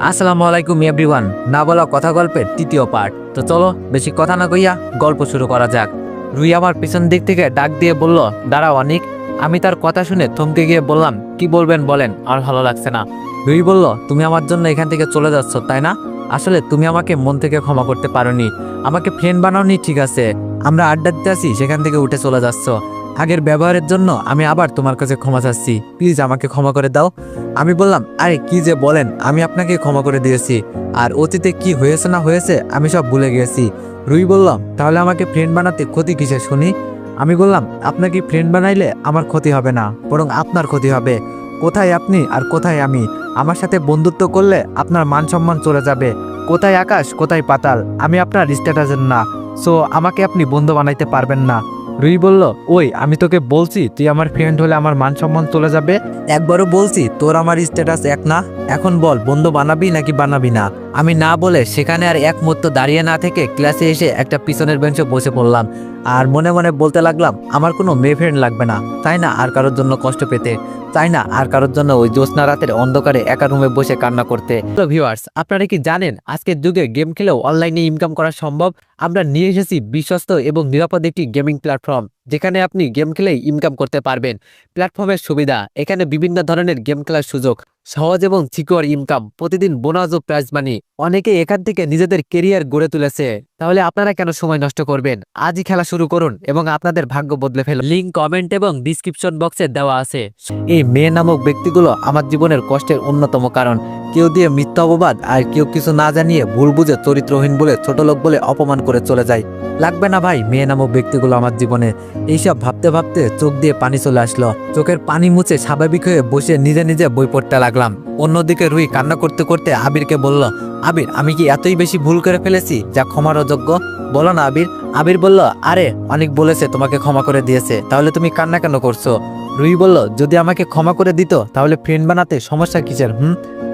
আসসালামু আলাইকুম এভরিওয়ান। না বলা কথা গল্পের তৃতীয় পার্ট। তো চলো বেশি কথা না কইয়া গল্প শুরু করা যাক। রুই আমার পিছন দিক থেকে ডাক দিয়ে বলল, দাঁড়াও অনিক। আমি তার কথা শুনে থমকে গিয়ে বললাম, কি বলবেন বলেন, আর ভালো লাগছে না। রুই বলল, তুমি আমার জন্য এখান থেকে চলে যাচ্ছ তাই না? আসলে তুমি আমাকে মন থেকে ক্ষমা করতে পারোনি, আমাকে ফ্রেন্ড বানাওনি, ঠিক আছে, আমরা আড্ডা দিতে আসি সেখান থেকে উঠে চলে যাচ্ছ। আগের ব্যবহারের জন্য আমি আবার তোমার কাছে ক্ষমা চাচ্ছি, প্লিজ আমাকে ক্ষমা করে দাও। আমি বললাম, আরে কি যে বলেন, আমি আপনাকে ক্ষমা করে দিয়েছি, আর অতীতে কি হয়েছে না হয়েছে আমি সব ভুলে গেছি। রুই বলল, তাহলে আমাকে ফ্রেন্ড বানাতে ক্ষতি কিসে শুনি? আমি বললাম, আপনাকে ফ্রেন্ড বানাইলে আমার ক্ষতি হবে না, বরং আপনার ক্ষতি হবে। কোথায় আপনি আর কোথায় আমি? আমার সাথে বন্ধুত্ব করলে আপনার মান সম্মান চলে যাবে। কোথায় আকাশ কোথায় পাতাল, আমি আপনার স্ট্যাটাসের না, সো আমাকে আপনি বন্ধু বানাইতে পারবেন না। রুই বলল, ওই আমি তোকে বলছি তুই আমার ফ্রেন্ড হলে আমার মান সম্মান চলে যাবে? একবারও বলছি তোর আমার স্ট্যাটাস এক না। এখন বল, বন্ধু বানাবি নাকি বানাবি না? আমি না বলে সেখানে আর এক মুহূর্ত দাঁড়িয়ে না থেকে ক্লাসে এসে একটা পিছনের বেঞ্চে বসে পড়লাম, আর মনে মনে বলতে লাগলাম, আমার কোনো মেয়ে ফ্রেন্ড লাগবে না, তাই না আর কারোর জন্য কষ্ট পেতে, তাই না আর কারোর জন্য ওই জ্যোৎস্না রাতের অন্ধকারে একা রুমে বসে কান্না করতে। তো ভিউয়ার্স, আপনারা কি জানেন আজকের যুগে গেম খেলেও অনলাইনে ইনকাম করা সম্ভব? আমরা নিয়ে এসেছি বিশ্বস্ত এবং নিরাপদ একটি গেমিং প্ল্যাটফর্ম, যেখানে আপনি গেম খেলেই ইনকাম করতে পারবেন। প্ল্যাটফর্মের সুবিধা, এখানে বিভিন্ন ধরনের গেম খেলার সুযোগ, সহজ এবং সিকিউর ইনকাম, প্রতিদিন বোনাস ও প্রাইজ মানি। অনেকে এখান থেকে নিজেদের কেরিয়ার গড়ে তুলেছে। তাহলে আপনারা কেন সময় নষ্ট করবেন? আজই খেলা শুরু করুন এবং আপনাদের ভাগ্য বদলে ফেলুন। লিংক কমেন্ট এবং ডিসক্রিপশন বক্সে দেওয়া আছে। এই মেয়ে নামক ব্যক্তিগুলো আমার জীবনের কষ্টের অন্যতম কারণ। কেউ দিয়ে মিথ্যা অপবাদ, আর কেউ কিছু না জানিয়ে ভুল বুঝে চরিত্রহীন বলে, ছোট লোক বলে অপমান করে চলে যায়। লাগবে না ভাই মেয়ে নামক ব্যক্তিগুলো আমার জীবনে। এইসব ভাবতে ভাবতে চোখ দিয়ে পানি চলে আসলো। চোখের পানি মুছে স্বাভাবিক হয়ে বসে নিজে নিজে বই পড়তে লাগলাম। অন্যদিকে রুই কান্না করতে করতে আবিরকে বলল, আবির আমি কি এতই বেশি ভুল করে ফেলেছি যা ক্ষমার অযোগ্য? বলো না আবির। আবির বলল, আরে অনেক বলেছে তোমাকে ক্ষমা করে দিয়েছে, তাহলে তুমি কান্না কেন করছো? রুই বলল, যদি আমাকে ক্ষমা করে দিত তাহলে ফ্রেন্ড বানাতে সমস্যা কিসের?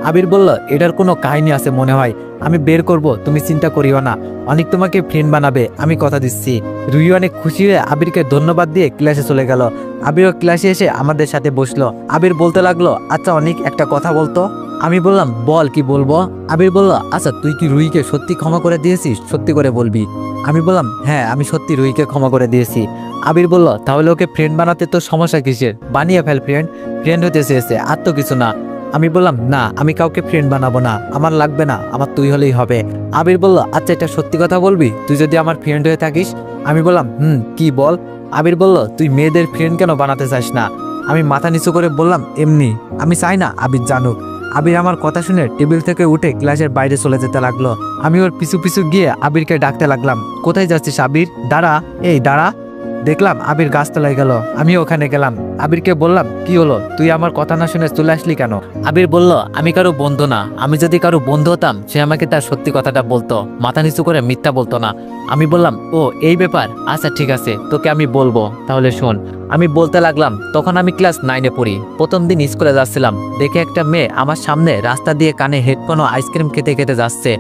আবির বলল, এটার কোনো কাহিনী আছে মনে হয়, আমি বের করব, তুমি চিন্তা করিও না, অনেক তোমাকে ফ্রেন্ড বানাবে, আমি কথা দিচ্ছি। রুই অনেক খুশি হয়ে আবিরকে ধন্যবাদ দিয়ে ক্লাসে চলে গেল। আবিরও ক্লাসে এসে আমাদের সাথে বসলো। আবির বলতে লাগলো, আচ্ছা অনেক একটা কথা বলতো। আমি বললাম, বল কি বলবো? আবির বলল, আচ্ছা তুই কি রুইকে সত্যি ক্ষমা করে দিয়েছিস? সত্যি করে বলবি। আমি বললাম, হ্যাঁ আমি সত্যি রুইকে ক্ষমা করে দিয়েছি। আবির বলল, তাহলে ওকে ফ্রেন্ড বানাতে তোর সমস্যা কিসের? বানিয়ে ফেল ফ্রেন্ড, ফ্রেন্ড হতে চেয়েছে, আর তো কিছু না। আমি বললাম, না আমি কাউকে ফ্রেন্ড বানাবো না, আমার লাগবে না, আমার তুই হলেই হবে। আবির বলল, আচ্ছা এটা সত্যি কথা বলবি, তুই যদি আমার ফ্রেন্ড হয়ে থাকিস? আমি বললাম, কি বল? আবির বলল, তুই মেয়েদের ফ্রেন্ড কেন বানাতে চাস না? আমি মাথা নিচু করে বললাম, এমনি, আমি চাই না আবির জানুক। আবির আমার কথা শুনে টেবিল থেকে উঠে ক্লাসের বাইরে চলে যেতে লাগলো। আমি ওর পিছু পিছু গিয়ে আবিরকে ডাকতে লাগলাম, কোথায় যাচ্ছিস আবির? দাঁড়া, এই দাঁড়া। দেখলাম আবির গাছতলায় গেল, আমিও ওখানে গেলাম। আবিরকে বললাম, কি হলো, তুই আমার কথা না শুনে চলে আসলি কেন? আবির বলল, আমি কারো বন্ধু না, আমি যদি কারো বন্ধু হতাম সে আমাকে তার সত্যি কথাটা বলতো, মাথা নিচু করে মিথ্যা বলতো না। আমি বললাম, ও এই ব্যাপার, আচ্ছা ঠিক আছে, তোকে আমি বলবো, তাহলে শোন। আমি বলতে লাগলাম, তখন আমি ক্লাস 9-এ পড়ি। প্রথম দিন স্কুলে যাচ্ছিলাম, দেখে একটা মেয়ে আমার সামনে রাস্তা দিয়ে কানে হেডফোন ও আইসক্রিম খেতে খেতে যাচ্ছে।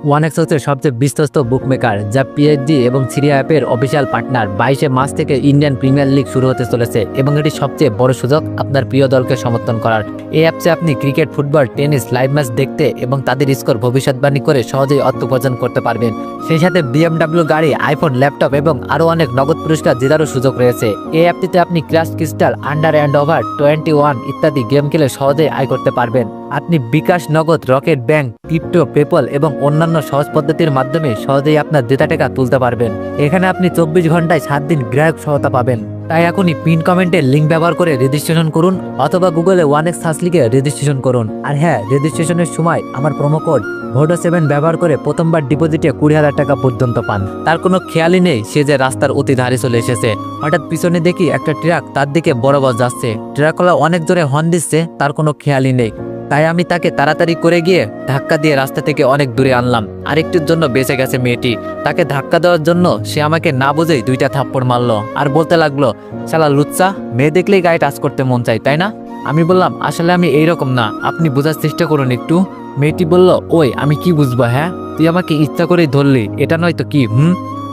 ওয়ানেক্স হচ্ছে সবচেয়ে বিশ্বস্ত বুকমেকার, যা পিএইচডি এবং সিরিয়া অ্যাপের অফিসিয়াল পার্টনার। 22শে মার্চ থেকে ইন্ডিয়ান প্রিমিয়ার লিগ শুরু হতে চলেছে এবং এটি সবচেয়ে বড় সুযোগ আপনার প্রিয় দলকে সমর্থন করার। এই অ্যাপসে আপনি cricket, football, tennis live match দেখতে এবং তাদের স্কোর ভবিষ্যৎবাণী করে সহজেই অর্থ উপার্জন করতে পারবেন। সেই সাথে BMW গাড়ি, আইফোন, ল্যাপটপ এবং আরও অনেক নগদ পুরস্কার জেতারও সুযোগ রয়েছে। এই অ্যাপটিতে আপনি class crystal, under and over 21 ইত্যাদি গেম খেলে সহজেই আয় করতে পারবেন। আপনি বিকাশ, নগদ, রকেট ব্যাংক, ক্রিপ্টো, পেপল এবং অন্যান্য সহজ পদ্ধতির মাধ্যমে সহজেই আপনার জেতা টাকা তুলতে পারবেন। এখানে আপনি 24 ঘন্টায় 7 দিন গ্রাহক সহায়তা পাবেন। তাই এখনই পিন কমেন্টের লিঙ্ক ব্যবহার করে রেজিস্ট্রেশন করুন, অথবা গুগলে ওয়ানেক্স সার্চ লিখে রেজিস্ট্রেশন করুন। আর হ্যাঁ, রেজিস্ট্রেশনের সময় আমার প্রোমো কোড VODO7 ব্যবহার করে প্রথমবার ডিপোজিটে 20,000 টাকা পর্যন্ত পান। তার কোনো খেয়ালই নেই সে যে রাস্তার অতি ধারে চলে এসেছে। হঠাৎ পিছনে দেখি একটা ট্রাক তার দিকে বরাবর যাচ্ছে। ট্রাকওয়ালা অনেক জোরে হর্ন দিচ্ছে, তার কোনো খেয়ালই নেই। তাই আমি তাকে তাড়াতাড়ি করে গিয়ে ধাক্কা দিয়ে রাস্তা থেকে অনেক দূরে আনলাম। আরেকটির জন্য বেঁচে গেছে মেয়েটি। তাকে ধাক্কা দেওয়ার জন্য সে আমাকে না বুঝেই 2টা থাপ্পড় মারলো, আর বলতে লাগলো, শালা লুচ্চা, মেয়ে দেখলেই গায়ে টাচ করতে মন চাই তাই না? আমি বললাম, আসলে আমি এইরকম না, আপনি বোঝার চেষ্টা করুন একটু। মেয়েটি বলল, ওই আমি কি বুঝবো, হ্যাঁ তুই আমাকে ইচ্ছা করেই ধরলি, এটা নয় তো কি?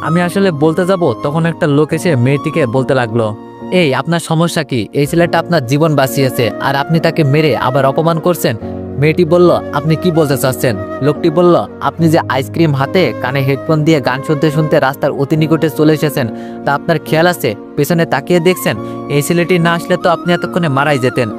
আমি আসলে বলতে যাব, তখন একটা লোক এসে মেয়েটিকে বলতে লাগলো, এই আপনার সমস্যা কি? এই ছেলেটা আপনার জীবন বাঁচিয়েছে আর আপনি তাকে মেরে আবার অপমান করছেন। মেয়েটি বলল, আপনি কি বলতে চাচ্ছেন? লোকটি বলল, আপনি যে আইসক্রিম হাতে কানে হেডফোন দিয়ে গান শুনতে শুনতে রাস্তার অতি নিকটে চলে এসেছেন, তা আপনার খেয়াল আছে? পেছনে তাকিয়ে দেখছেন? এই ছেলেটি না আসলে তো আপনি এতক্ষণে মারাই যেতেন।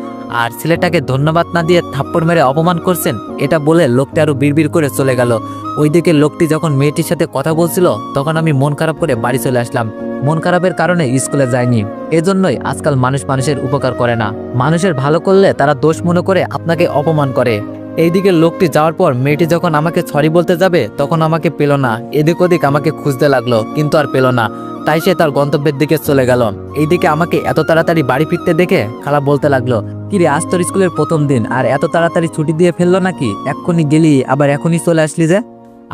আর ছেলেটাকে ধন্যবাদ না দিয়ে থাপ্পড় মেরে অপমান করছেন। এটা বলে লোকটি আরো বিড়বিড় করে চলে গেল। ওইদিকে লোকটি যখন মেয়েটির সাথে কথা বলছিল, তখন আমি মন খারাপ করে বাড়ি চলে আসলাম। মন খারাপের কারণে স্কুলে যাইনি। এজন্যই আজকাল মানুষ মানুষের উপকার করে না। মানুষের ভালো করলে তারা দোষ মনে করে আপনাকে অপমান করে। এইদিকে লোকটি যাওয়ার পর মেয়েটি যখন আমাকে সরি বলতে যাবে, তখন আমাকে পেল না। এদিক ওদিক আমাকে খুঁজতে লাগলো, কিন্তু আর পেল না। তাই সে তার গন্তব্যের দিকে চলে গেল। এইদিকে আমাকে এত তাড়াতাড়ি বাড়ি ফিরতে দেখে খালা বলতে লাগলো, কিরে আজ তোর স্কুলের প্রথম দিন, আর এত তাড়াতাড়ি ছুটি দিয়ে ফেললো নাকি? এক্ষুনি গেলি আবার এখনই চলে আসলি যে?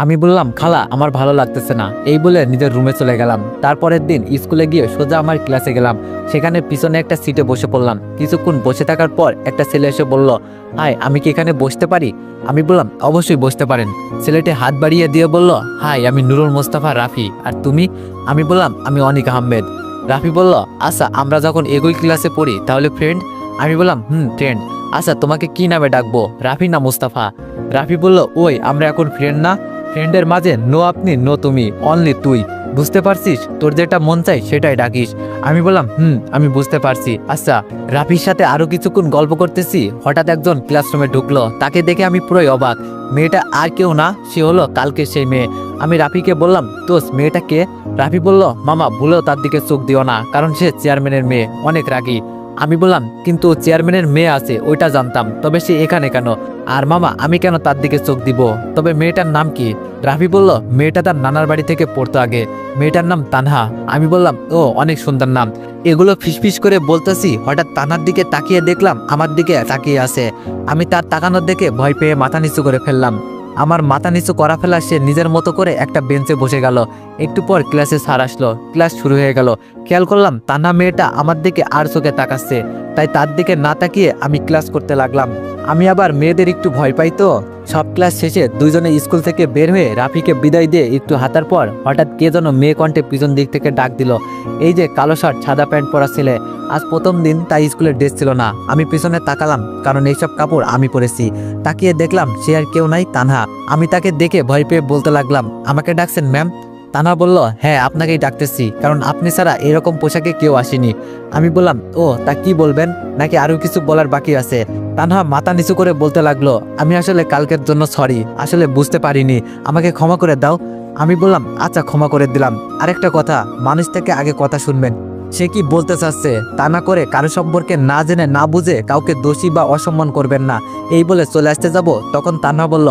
আমি বললাম, খালা আমার ভালো লাগতেছে না, এই বলে নিজের রুমে চলে গেলাম। তারপরের দিন স্কুলে গিয়ে সোজা আমার ক্লাসে গেলাম। সেখানে পিছনে একটা সিটে বসে পড়লাম। কিছুক্ষণ বসে থাকার পর একটা ছেলে এসে বলল, হাই, আমি কি এখানে বসতে পারি? আমি বললাম, অবশ্যই বসতে পারেন। ছেলেটি হাত বাড়িয়ে দিয়ে বলল, হাই, আমি নুরুল মোস্তফা রাফি। আর তুমি? আমি বললাম, আমি অনিক আহমেদ। রাফি বলল, আচ্ছা, আমরা যখন একই ক্লাসে পড়ি তাহলে ফ্রেন্ড? আমি বললাম, ফ্রেন্ড। আচ্ছা, তোমাকে কি নামে ডাকবো, রাফি না মুস্তাফা? রাফি বলল, ওই আমরা এখন ফ্রেন্ড না? ফ্রেন্ডের মাঝে নো আপনি নো তুমি, অনলি তুই। বুঝতে পারছিস? তোর যেটা মন চাই সেটাই ডাকিস। আমি বললাম, আমি বুঝতে পারছি। আচ্ছা। রাফির সাথে আরো কিছুক্ষণ গল্প করতেছি, হঠাৎ একজন ক্লাসরুমে ঢুকলো। তাকে দেখে আমি পুরোই অবাক। মেয়েটা আর কেউ না, সে হলো কালকে সেই মেয়ে। আমি রাফিকে বললাম, দোস্ত, মেয়েটা কে? রাফি বলল, মামা, ভুলেও তার দিকে চোখ দিও না, কারণ সে চেয়ারম্যানের মেয়ে, অনেক রাগী। আমি বললাম, কিন্তু চেয়ারম্যানের মেয়ে আছে, ওইটা জানতাম, তবে সে এখানে কেন? আর মামা, আমি কেন তার দিকে চোখ দিব? তবে মেয়েটার নাম কি? রাফি বলল, মেয়েটা তার নানার বাড়ি থেকে পড়তো আগে। মেয়েটার নাম তানহা। আমি বললাম, ও, অনেক সুন্দর নাম। এগুলো ফিসফিস করে বলতেছি, হঠাৎ তানহার দিকে তাকিয়ে দেখলাম আমার দিকে তাকিয়ে আছে। আমি তার তাকানোর দেখে ভয় পেয়ে মাথা নিচু করে ফেললাম। আমার মাথা নিচু করা ফেলা সে নিজের মতো করে একটা বেঞ্চে বসে গেল। একটু পর ক্লাসে স্যার আসলো, ক্লাস শুরু হয়ে গেল। খেয়াল করলাম তানহা মেয়েটা আমার দিকে আর চোখে তাকাচ্ছে, তাই তার দিকে না তাকিয়ে আমি ক্লাস করতে লাগলাম। আমি আবার মেয়েদের একটু ভয় পাই তো। সব ক্লাস শেষে দুইজনে স্কুল থেকে বের হয়ে রাফিকে বিদায় দিয়ে একটু হাঁটার পর হঠাৎ কে যেন মেয়ে কণ্ঠে পিছন দিক থেকে ডাক দিল, এই যে কালো শার্ট সাদা প্যান্ট পরা ছেলে। আজ প্রথম দিন, তাই স্কুলের ড্রেস ছিল না। আমি পিছনে তাকালাম, কারণ এইসব কাপড় আমি পরেছি। তাকিয়ে দেখলাম সে আর কেউ নাই, তানহা। আমি তাকে দেখে ভয় পেয়ে বলতে লাগলাম, আমাকে ডাকছেন ম্যাম? তানহা বলল, হ্যাঁ, আপনাকেই ডাকতেছি, কারণ আপনি ছাড়া এরকম পোশাকে কেউ আসেনি। আমি বললাম, ও, তা কি বলবেন, নাকি আরো কিছু বলার বাকি আছে? তানহা মাথা নিচু করে বলতে লাগলো, আমি আসলে কালকের জন্য সরি, আসলে বুঝতে পারিনি, আমাকে ক্ষমা করে দাও। আমি বললাম, আচ্ছা, ক্ষমা করে দিলাম। আরেকটা কথা, মানুষ থেকে আগে কথা শুনবেন, সে কি বলতে চাচ্ছে তা না করে কারো সম্পর্কে না জেনে না বুঝে কাউকে দোষী বা অসম্মান করবেন না। এই বলে চলে আসতে যাব, তখন তানহা বলল,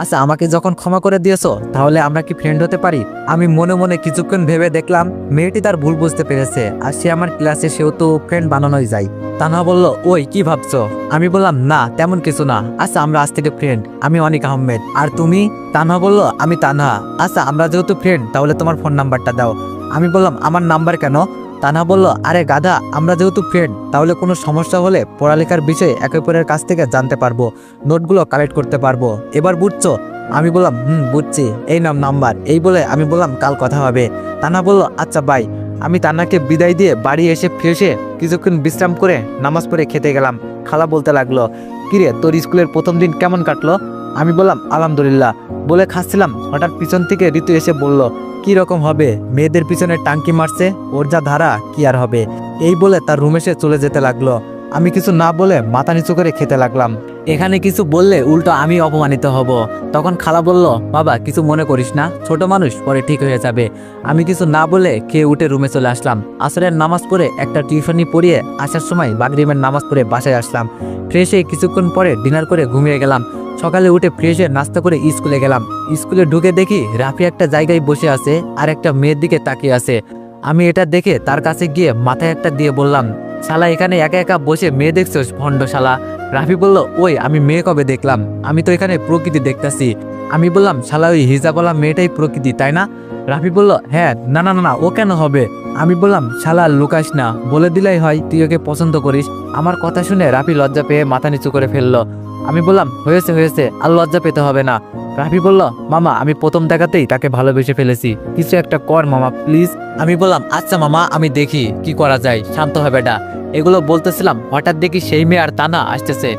আচ্ছা, আমাকে যখন ক্ষমা করে দিয়েছো, তাহলে আমরা কি ফ্রেন্ড হতে পারি? আমি মনে মনে কিছুক্ষণ ভেবে দেখলাম মেয়েটি তার ভুল বুঝতে পেরেছে, আর সে আমার ক্লাসে, সেও তো ফ্রেন্ড বানানোই যায়। তানহা বলল, ওই কি ভাবছো? আমি বললাম, না, তেমন কিছু না। আচ্ছা, আমরা আজ থেকে ফ্রেন্ড। আমি অনিক আহমেদ। আর তুমি? তানহা বলল, আমি তানহা। আচ্ছা, আমরা যেহেতু ফ্রেন্ড, তাহলে তোমার ফোন নাম্বারটা দাও। আমি বললাম, আমার নাম্বার কেন? তানহা বলল, আরে গাধা, আমরা যেহেতু ফ্রেন্ড, তাহলে কোনো সমস্যা হলে পড়ালেখার বিষয়ে একে অপরের কাছ থেকে জানতে পারবো, নোটগুলো কালেক্ট করতে পারবো। এবার বুঝছো? আমি বললাম, বুঝছি, এই নাম নাম্বার। এই বলে আমি বললাম, কাল কথা হবে। তানহা বলল, আচ্ছা, বাই। আমি তান্নাকে বিদায় দিয়ে বাড়ি এসে ফ্রেশে কিছুক্ষণ বিশ্রাম করে নামাজ পড়ে খেতে গেলাম। খালা বলতে লাগলো, কিরে, তোর স্কুলের প্রথম দিন কেমন কাটলো? আমি বললাম, আলহামদুলিল্লাহ। বলে খাচ্ছিলাম, হঠাৎ পিছন থেকে ঋতু এসে বলল, কি রকম হবে, মেয়েদের পিছনে টাঙ্কি মারছে, ওর যা ধারা, কি আর হবে। এই বলে তার রুমে সে চলে যেতে লাগলো। আমি কিছু না বলে মাথা নিচু করে খেতে লাগলাম। এখানে কিছু বললে উল্টো আমি অপমানিত হব। তখন খালা বলল, বাবা, কিছু মনে করিস না, ছোট মানুষ, পরে ঠিক হয়ে যাবে। আমি কিছু না বলে খেয়ে উঠে রুমে চলে আসলাম। আসরের নামাজ পড়ে একটা টিউশনি পড়িয়ে আসার সময় মাগরিবের নামাজ পড়ে বাসায় আসলাম। ফ্রেশ হয়ে কিছুক্ষণ পরে ডিনার করে ঘুমিয়ে গেলাম। সকালে উঠে ফ্রেশ হয়ে নাস্তা করে স্কুলে গেলাম। স্কুলে ঢুকে দেখি রাফি একটা জায়গায় বসে আছে আর একটা মেয়ের দিকে তাকিয়ে আছে। আমি এটা দেখে তার কাছে গিয়ে মাথায় একটা দিয়ে বললাম, শালা, এখানে একা একা বসে মেয়ে দেখছোস, ভণ্ড শালা। রাফি বলল, ওই, আমি মেয়ে কবে দেখলাম? আমি তো এখানে প্রকৃতি দেখতাছি। আমি বললাম, শালা, ওই হিজাবওয়ালা মেয়েটাই প্রকৃতি, তাই না? রাফি বলল, হ্যাঁ। না না না, ও কেন হবে? আমি বললাম, শালা, লুকাস না, বলে দিলেই হয় তুই ওকে পছন্দ করিস। আমার কথা শুনে রাফি লজ্জা পেয়ে মাথা নিচু করে ফেললো। আমি বললাম, হয়েছে হয়েছে, আর লজ্জা পেতে হবে না। রাফি বলল, মামা, আমি প্রথম দেখাতেই তাকে ভালোবেসে ফেলেছি, কিছু একটা কর মামা, প্লিজ। আমি বললাম, আচ্ছা মামা, আমি দেখি কি করা যায়, শান্ত হবে এটা। এগুলো বলতেছিলাম, হঠাৎ দেখি সেই মেয়ে আর তানা আসতেছে।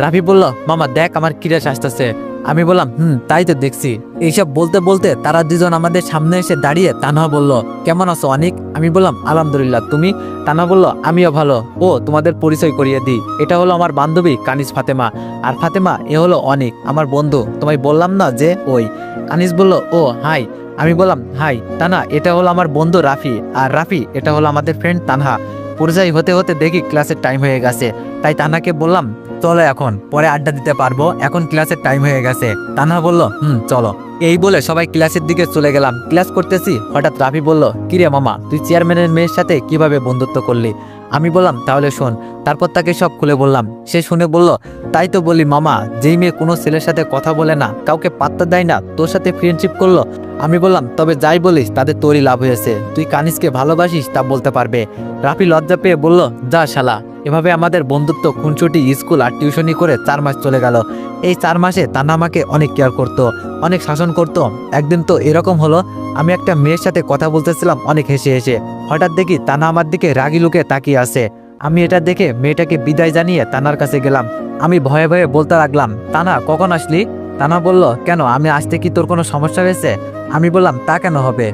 রাফি বলল, মামা দেখ আমার ক্রাশ আসতেছে। আমি বললাম, তাই তো দেখছি। এইসব বলতে বলতে তারা দুজন আমাদের সামনে এসে দাঁড়িয়ে তানহা বলল, কেমন আছো অনিক? আমি বললাম, আলহামদুলিল্লাহ, তুমি? তানহা বলল, আমিও ভালো। ও তোমাদের পরিচয় করিয়ে দিই, এটা হলো আমার বান্ধবী কানিজ ফাতেমা, আর ফাতেমা এ হলো অনিক, আমার বন্ধু। তোমায় বললাম না যে ওই। কানিজ বলল, ও হাই। আমি বললাম, হাই তানা, এটা হলো আমার বন্ধু রাফি, আর রাফি এটা হলো আমাদের ফ্রেন্ড তানহা। পরিচয় হতে হতে দেখি ক্লাসের টাইম হয়ে গেছে, তাই তানহাকে বললাম, চলো এখন পরে আড্ডা দিতে পারবো, এখন ক্লাসের টাইম হয়ে গেছে। তানহা বলল, চলো। এই বলে সবাই ক্লাসের দিকে চলে গেলাম। ক্লাস করতেছি, হঠাৎ রাফি বলল, কিরে মামা, তুই চেয়ারম্যানের মেয়ের সাথে কিভাবে বন্ধুত্ব করলি? আমি বললাম, তাহলে শোন। তারপর তাকে সব খুলে বললাম। সে শুনে বলল, তাই তো বলি মামা, যেই মেয়ে কোনো ছেলের সাথে কথা বলে না, কাউকে পাত্তা দেয় না, তোর সাথে ফ্রেন্ডশিপ করলো। আমি বললাম, তবে যাই বলিস তাদের তোরই লাভ হয়েছে, তুই কানিজকে ভালোবাসিস তা বলতে পারবে। রাফি লজ্জা পেয়ে বলল, যা শালা। এভাবে আমাদের বন্ধুত্ব খুনছুটি, স্কুল আর টিউশনি করে 4 মাস চলে গেল। এই 4 মাসে তানা আমাকে অনেক কেয়ার করতো, অনেক শাসন করতো। একদিন তো এরকম হলো, আমি একটা মেয়ের সাথে কথা বলতেছিলাম অনেক হেসে হেসে, হঠাৎ দেখি তানা আমার দিকে রাগি লুকে তাকিয়ে আছে। আমি এটা দেখে মেয়েটাকে বিদায় জানিয়ে তানার কাছে গেলাম। আমি ভয়ে ভয়ে বলতে লাগলাম, তানা কখন আসলি? তানা বলল, কেন, আমি আসতে কি তোর কোনো সমস্যা হয়েছে? আমি বললাম, তা কেন হবে?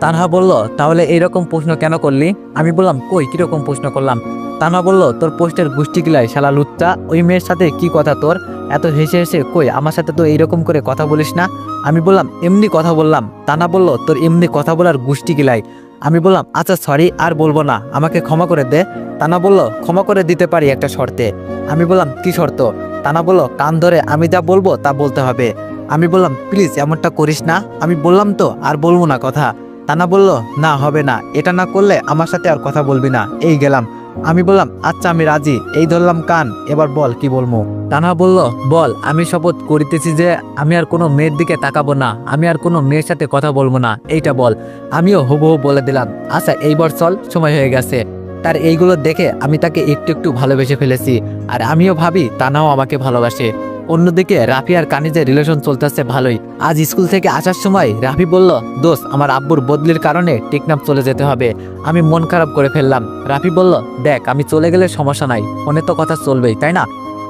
তানহা বলল, তাহলে এইরকম প্রশ্ন কেন করলি? আমি বললাম, কই কিরকম প্রশ্ন করলাম? তানহা বলল, তোর পোস্টের গুষ্টি গিলাই শালা লুচ্চা, ওই মেয়ের সাথে কি কথা তোর? এত হেসে হেসে, কই আমার সাথে তো এইরকম করে কথা বলিস না। আমি বললাম, এমনি কথা বললাম। তানা বলল, তোর এমনি কথা বলার গুষ্টি গিলাই। আমি বললাম, আচ্ছা সরি, আর বলবো না, আমাকে ক্ষমা করে দে। তানা বলল, ক্ষমা করে দিতে পারি একটা শর্তে। আমি বললাম, কি শর্ত? তানা বলল, কান ধরে আমি যা বলবো তা বলতে হবে। আমি বললাম, প্লিজ এমনটা করিস না, আমি বললাম তো আর বলবো না কথা। তানা বলল, না হবে না, এটা না করলে আমার সাথে আর কথা বলবি না, এই গেলাম। আমি বললাম, আচ্ছা আমি রাজি, এই ধরলাম কান, এবার বল কি বলবো। তানা বলল, বল, আমি শপথ করিতেছি যে আমি আর কোনো মেয়ের দিকে তাকাবো না, আমি আর কোনো মেয়ের সাথে কথা বলবো না, এইটা বল। আমিও হুবহু বলে দিলাম, আচ্ছা এইবার চল, সময় হয়ে গেছে। তার এইগুলো দেখে আমি তাকে একটু একটু ভালোবেসে ফেলেছি, আর আমিও ভাবি তানাও আমাকে ভালোবাসে। অন্যদিকে রাফি আর কানিজের রিলেশন চলতেছে ভালোই। আজ স্কুল থেকে আসার সময় রাফি বলল, দোস্ত, আমার আব্বুর বদলির কারণে টেকনাফ চলে যেতে হবে। আমি মন খারাপ করে ফেললাম। রাফি বলল, দেখ, আমি চলে গেলে সমস্যা নাই, ফোনে তো কথা চলবেই, তাই না?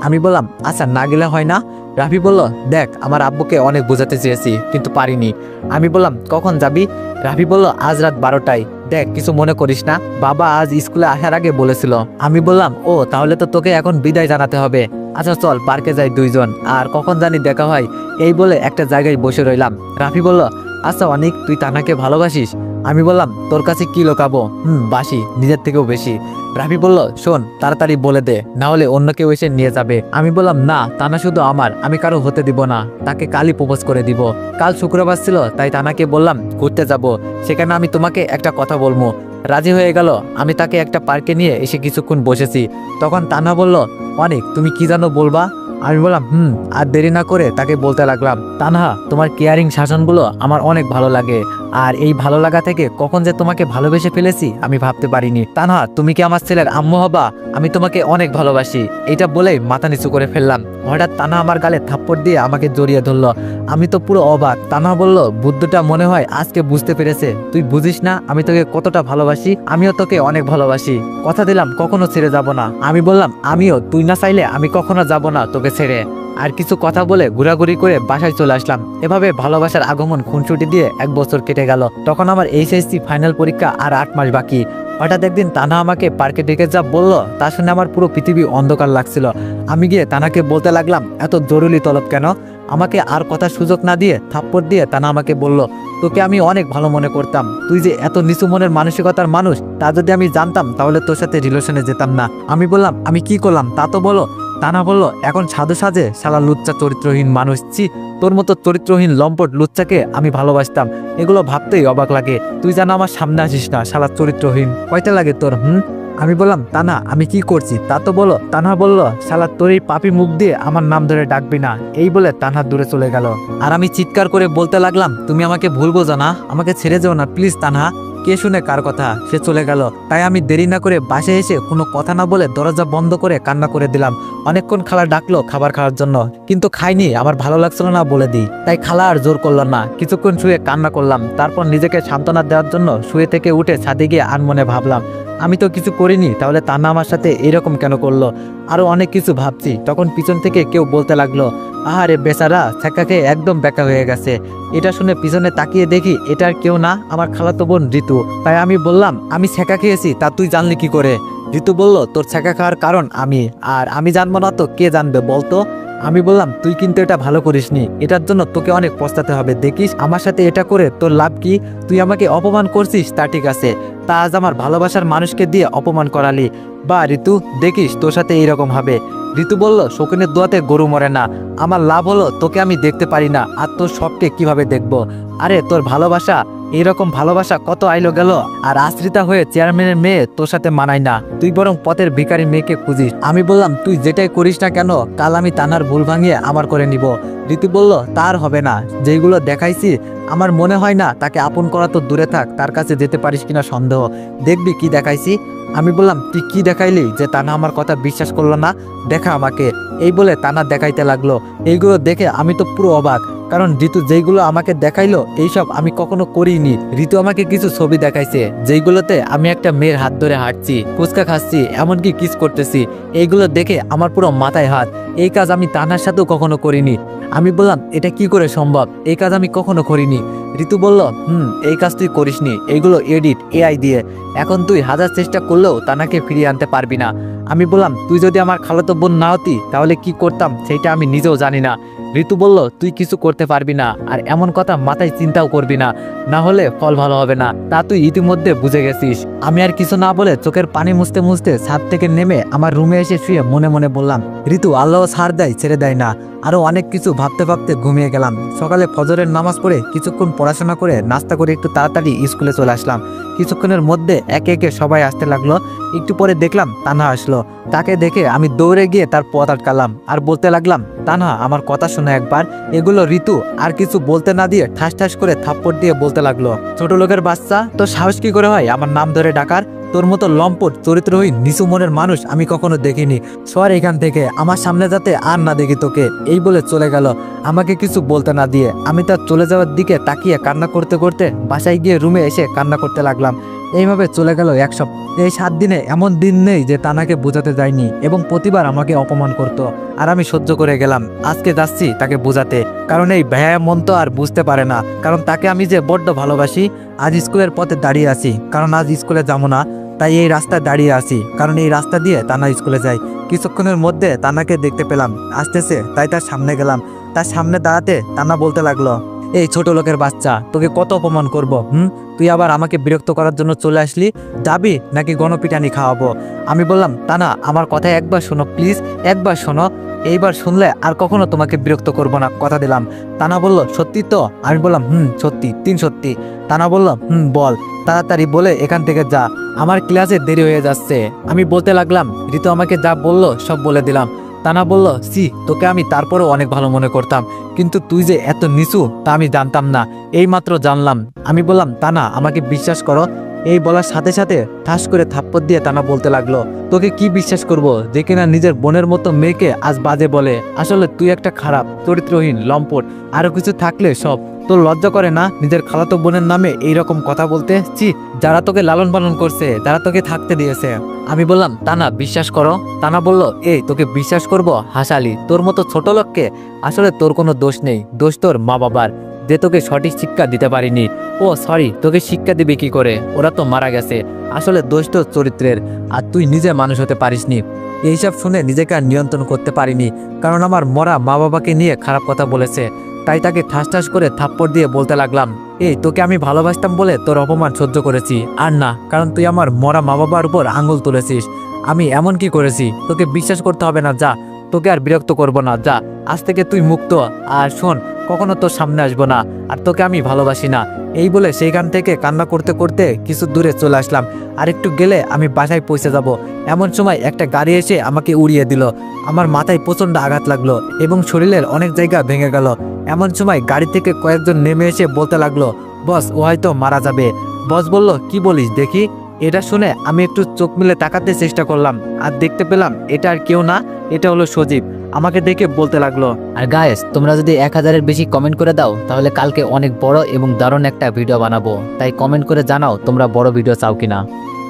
আমি বললাম, আচ্ছা না গেলে হয় না? রাফি বলল, দেখ, আমার আব্বুকে অনেক বোঝাতে চেয়েছি কিন্তু পারিনি। আমি বললাম, কখন যাবি? রাফি বলল, আজ রাত 12টায়। দেখ, কিছু মনে করিস না, বাবা আজ স্কুলে আসার আগে বলেছিল। আমি বললাম, ও তাহলে তো তোকে এখন বিদায় জানাতে হবে। আচ্ছা চল, পার্কে যাই দুইজন, আর কখন জানি দেখা হয়। এই বলে একটা জায়গায় বসে রইলাম। রাফি বলল, আচ্ছা অনিক, তুই তানাকে ভালোবাসিস? আমি বললাম, তোর কাছে কি লোকাবো, বাসি, নিজের থেকেও বেশি। রাফি বলল, শোন, তাড়াতাড়ি বলে দে, না হলে অন্য কেউ এসে নিয়ে যাবে। আমি বললাম, না, তানা শুধু আমার, আমি কারো হতে দিব না, তাকে কালই প্রপোজ করে দিব। কাল শুক্রবার ছিল, তাই তানাকে বললাম ঘুরতে যাব, সেখানে আমি তোমাকে একটা কথা বলবো। রাজি হয়ে গেল। আমি তাকে একটা পার্কে নিয়ে এসে কিছুক্ষণ বসেছি। তখন তানা বলল, অনেক, তুমি কি জানো বলবা? আমি বললাম, আর দেরি না করে তাকে বলতে লাগলাম, তানহা, তোমার কেয়ারিং শাসনগুলো আমার অনেক ভালো লাগে, আর এই ভালো লাগা থেকে কখন যে তোমাকে ভালোবেসে ফেলেছি আমি ভাবতে পারিনি। তানহা, তুমি কি আমার ছেলের আম্মু হবা? আমি তোমাকে অনেক ভালোবাসি। এটা বলেই মাথা নিচু করে ফেললাম। হঠাৎ তানহা আমার গালে থাপ্পড় দিয়ে আমাকে জড়িয়ে ধরলো। আমি তো পুরো অবাক। তানহা বলল, বুদ্ধটা মনে হয় আজকে বুঝতে পেরেছে। তুই বুঝিস না আমি তোকে কতটা ভালোবাসি, আমিও তোকে অনেক ভালোবাসি, কথা দিলাম কখনো ছেড়ে যাব না। আমি বললাম, আমিও, তুই না চাইলে আমি কখনো যাব না তোকে ছেড়ে। আর কিছু কথা বলে ঘোরাঘুরি করে বাসায় চলে আসলাম। এভাবে ভালোবাসার আগমন খুনসুটি দিয়ে 1 বছর কেটে গেল। তখন আমার এইচএসসি ফাইনাল পরীক্ষা আর 8 মাস বাকি। হঠাৎ একদিন তানা আমাকে পার্কে ডেকে যা বলল, তা শুনে আমার পুরো পৃথিবী অন্ধকার লাগছিল। আমি গিয়ে তানাকে বলতে লাগলাম, এত জরুরি তলব কেন? আমাকে আর কথার সুযোগ না দিয়ে থাপ্পড় দিয়ে তানা আমাকে বলল, তোকে আমি অনেক ভালো মনে করতাম, তুই যে এত নিচু মনের মানসিকতার মানুষ তা যদি আমি জানতাম তাহলে তোর সাথে রিলেশনে যেতাম না। আমি বললাম, আমি কি করলাম তা তো বলো। তানা বলল, এখন সাধু সাজে শালা লুচ্চা চরিত্রহীন মানুষ, ছি, তোর মতো চরিত্রহীন লম্পট লুচ্চাকে আমি ভালোবাসতাম, এগুলো ভাবতেই অবাক লাগে। তুই যেন আমার সামনে আসিস না, শালা চরিত্রহীন, কয়টা লাগে তোর? আমি বললাম, তানা, আমি কি করছি তা তো বলো। তানহা বলল, শালা তোর এই পাপি মুখ দিয়ে আমার নাম ধরে ডাকবি না। এই বলে তানহা দূরে চলে গেল। আর আমি চিৎকার করে বলতে লাগলাম, তুমি আমাকে ভুল বোঝো না, আমাকে ছেড়ে যেও না প্লিজ তানহা। কে শুনে কার কথা, সে চলে গেল। তাই আমি দেরি না করে বাসায় এসে কোনো কথা না বলে দরজা বন্ধ করে কান্না করে দিলাম। অনেকক্ষণ খালা ডাকলো খাবার খাওয়ার জন্য, কিন্তু খাইনি, আমার ভালো লাগছিল না বলে দিই। তাই খালা আর জোর করলো না, কিছুক্ষণ শুয়ে কান্না করলাম। তারপর নিজেকে সান্ত্বনা দেওয়ার জন্য শুয়ে থেকে উঠে ছাদে গিয়ে আনমনে ভাবলাম, আমি তো কিছু করিনি, তাহলে তান্না আমার সাথে এরকম কেন করলো। আরো অনেক কিছু ভাবছি, তখন পিছন থেকে কেউ বলতে লাগলো, আহারে বেচারা ছ্যাঁকা খেয়ে একদম বেকা হয়ে গেছে। এটা শুনে পিছনে তাকিয়ে দেখি এটা আর কেউ না, আমার খালাতো বোন ঋতু। তাই আমি বললাম, আমি ছ্যাঁকা খেয়েছি তা তুই জানলি কি করে? ঋতু বলল, তোর ছ্যাঁকা খাওয়ার কারণ আমি, আর আমি জানবো না তো কে জানবে বলতো। আমি বললাম, তুই কিন্তু এটা ভালো করিসনি, এটার জন্য তোকে অনেক পস্তাতে হবে। দেখিস আমার সাথে এটা করে তোর লাভ কি? তুই আমাকে অপমান করছিস তা ঠিক আছে, তা আজ আমার ভালোবাসার মানুষকে দিয়ে অপমান করালি। বা ঋতু, দেখিস তোর সাথে এইরকম হবে। ঋতু বলল, শকুনের দোয়াতে গরু মরে না। আমার লাভ হলো তোকে আমি দেখতে পারি না, আর তোর সবকে কিভাবে দেখবো? আরে তোর ভালোবাসা, এইরকম ভালোবাসা কত আইলো গেল, আর আশ্রিতা হয়ে চেয়ারম্যানের মেয়ে তোর সাথে মানায় না। তুই বরং পথের ভিখারি মেয়েকে খুঁজিস। আমি বললাম, তুই যেটাই করিস না কেন, কাল আমি তানার ভুল ভাঙিয়ে আমার করে নিব। ঋতু বলল, তার হবে না, যেইগুলো দেখাইছি আমার মনে হয় না তাকে আপন করা তো দূরে থাক, তার কাছে যেতে পারিস কিনা সন্দেহ। দেখবি কি দেখাইছি। আমি বললাম, তুই কি দেখাইলি যে তানা আমার কথা বিশ্বাস করলো না? দেখা আমাকে। এই বলে তানা দেখাইতে লাগলো। এইগুলো দেখে আমি তো পুরো অবাক, কারণ ঋতু যেইগুলো আমাকে দেখাইলো এইসব আমি কখনো করিনি। ঋতু আমাকে কিছু ছবি দেখাইছে যেইগুলোতে আমি একটা মেয়ের হাত ধরে হাঁটছি, ফুচকা খাচ্ছি, এমনকি কিস করতেছি। এইগুলো দেখে আমার পুরো মাথায় হাত। এই কাজ আমি তানার সাথেও কখনো করিনি। আমি বললাম, এটা কি করে সম্ভব? এই কাজ আমি কখনো করিনি। ঋতু বলল, এই কাজ তুই করিসনি, এইগুলো এডিট এআই দিয়ে। এখন তুই হাজার চেষ্টা করলেও তানাকে ফিরিয়ে আনতে পারবি না। আমি বললাম, তুই যদি আমার খালাতো বোন না হতি তাহলে কি করতাম সেটা আমি নিজেও জানি না। ঋতু বলল, তুই কিছু করতে পারবি না, আর এমন কথা মাথায় চিন্তাও করবি না, না হলে ফল ভালো হবে না, তা তুই ইতিমধ্যে বুঝে গেছিস। আমি আর কিছু না বলে চোখের পানি মুছতে মুছতে ছাদ থেকে নেমে আমার রুমে এসে শুয়ে মনে মনে বললাম, ঋতু আল্লাহ ছাড় দেয় ছেড়ে দেয় না। আরো অনেক কিছু ভাবতে ভাবতে ঘুমিয়ে গেলাম। সকালে ফজরের নামাজ পড়ে কিছুক্ষণ পড়াশোনা করে নাস্তা করে একটু তাড়াতাড়ি স্কুলে চলে আসলাম। কিছুক্ষণের মধ্যে একে একে সবাই আসতে লাগলো। একটু পরে দেখলাম তানহা আসলো। তাকে দেখে আমি দৌড়ে গিয়ে তার পথ আটকালাম আর বলতে লাগলাম, তানহা আমার কথা শোনো একবার। এগুলো ঋতু আর কিছু বলতে না দিয়ে ঠাস ঠাস করে থাপ্পড় দিয়ে বলতে লাগলো, ছোট লোকের বাচ্চা, তোর সাহস কি করে হয় আমার নাম ধরে ডাকার? তোর মতো লম্পট চরিত্রহীন নিচু মনের মানুষ আমি কখনো দেখিনি। সর এখান থেকে, আমার সামনে যাতে আর না দেখি তোকে। এই বলে চলে গেল আমাকে কিছু বলতে না দিয়ে। আমি তার চলে যাওয়ার দিকে তাকিয়ে কান্না করতে করতে বাসায় গিয়ে রুমে এসে কান্না করতে লাগলাম। এইভাবে চলে গেল এক সপ্তাহ। এই 7 দিনে এমন দিন নেই যে তানাকে বোঝাতে যায়নি, এবং প্রতিবার আমাকে অপমান করত, আর আমি সহ্য করে গেলাম। আজকে যাচ্ছি তাকে বোঝাতে, কারণ এই ভাইয়া মন তো আর বুঝতে পারে না, কারণ তাকে আমি যে বড্ড ভালোবাসি। আজ স্কুলের পথে দাঁড়িয়ে আছি, কারণ আজ স্কুলে যাবো না, তাই এই রাস্তায় দাঁড়িয়ে আছি, কারণ এই রাস্তা দিয়ে তানা স্কুলে যায়। কিছুক্ষণের মধ্যে তানাকে দেখতে পেলাম, আসতেছে, তাই তার সামনে গেলাম। তার সামনে দাঁড়াতে তানা বলতে লাগলো, এই ছোট লোকের বাচ্চা, তোকে কত অপমান করব? তুই আবার আমাকে বিরক্ত করার জন্য চলে আসলি? যাবি নাকি গণপিটানি খাওয়াবো? আমি বললাম, তানা আমার কথা একবার শোনো প্লিজ, একবার শোনো। এইবার শুনলে আর কখনো তোমাকে বিরক্ত করব না, কথা দিলাম। তানা বলল, সত্যি তো? আমি বললাম, সত্যি, 3 সত্যি। তানা বলল, বল তাড়াতাড়ি, বলে এখান থেকে যা, আমার ক্লাসে দেরি হয়ে যাচ্ছে। আমি বলতে লাগলাম, ঋতু আমাকে যা বললো সব বলে দিলাম। তানা বলল, তোকে আমি তারপরেও অনেক ভালো মনে করতাম, কিন্তু তুই যে এত নিচু তা আমি জানতাম না, এইমাত্র জানলাম। আমি বললাম, তানা আমাকে বিশ্বাস করো। এই বলার সাথে সাথে ঠাস করে থাপ্পড় দিয়ে তানা বলতে লাগলো, তোকে কি বিশ্বাস করব যে কিনা নিজের বোনের মতো মেয়েকে আজ বাজে বলে? আসলে তুই একটা খারাপ চরিত্রহীন লম্পট, আরো কিছু থাকলে সব। তোর লজ্জা করে না নিজের খালাতো বোনের নামে এইরকম কথা বলতে? যারা তোকে লালন পালন করছে, যারা তোকে থাকতে দিয়েছে। আমি বললাম, তানা বিশ্বাস করো। তানা বলল, এই তোকে বিশ্বাস করব? হাসালি, তোর মতো ছোট লোককে? আসলে তোর কোনো দোষ নেই, দোষ তোর মা বাবার, যে তোকে সঠিক শিক্ষা দিতে পারিনি। ও সরি, তোকে শিক্ষা দিবে কি করে, ওরা তো মারা গেছে। আসলে দোষ তোর চরিত্রের, আর তুই নিজে মানুষ হতে পারিসনি। এইসব শুনে নিজেকে আর নিয়ন্ত্রণ করতে পারিনি, কারণ আমার মরা মা বাবাকে নিয়ে খারাপ কথা বলেছে। তাই তাকে ঠাস ঠাস করে থাপ্পড় দিয়ে বলতে লাগলাম, এই তোকে আমি ভালোবাসতাম বলে তোর অপমান সহ্য করেছি, আর না, কারণ তুই আমার মরা মা বাবার উপর আঙুল তুলেছিস। আমি এমন কি করেছি? তোকে বিশ্বাস করতে হবে না, যা, তোকে আর বিরক্ত করব না, যা, আজ থেকে তুই মুক্ত। আর শোন, কখনো তোর সামনে আসবো না, আর তোকে আমি ভালোবাসি না। এই বলে সেইখান থেকে কান্না করতে করতে কিছু দূরে চলে আসলাম। আর একটু গেলে আমি বাসায় পৌঁছে যাব। এমন সময় একটা গাড়ি এসে আমাকে উড়িয়ে দিল। আমার মাথায় প্রচণ্ড আঘাত লাগলো এবং শরীরের অনেক জায়গা ভেঙে গেল। এমন সময় গাড়ি থেকে কয়েকজন নেমে এসে বলতে লাগলো, বস ও হয়তো মারা যাবে। বস বলল, কি বলিস দেখি। এটা শুনে আমি একটু চোখ মিলে তাকাতে চেষ্টা করলাম, আর দেখতে পেলাম এটা আর কেউ না, এটা হলো সজীব। আমাকে দেখে বলতে লাগলো, আর গায়েস, তোমরা যদি 1000-এর বেশি কমেন্ট করে দাও তাহলে কালকে অনেক বড় এবং দারুণ একটা ভিডিও বানাবো। তাই কমেন্ট করে জানাও তোমরা বড় ভিডিও চাও কিনা।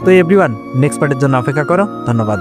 তো এভরিওয়ান, নেক্সট পার্টের জন্য অপেক্ষা করো। ধন্যবাদ।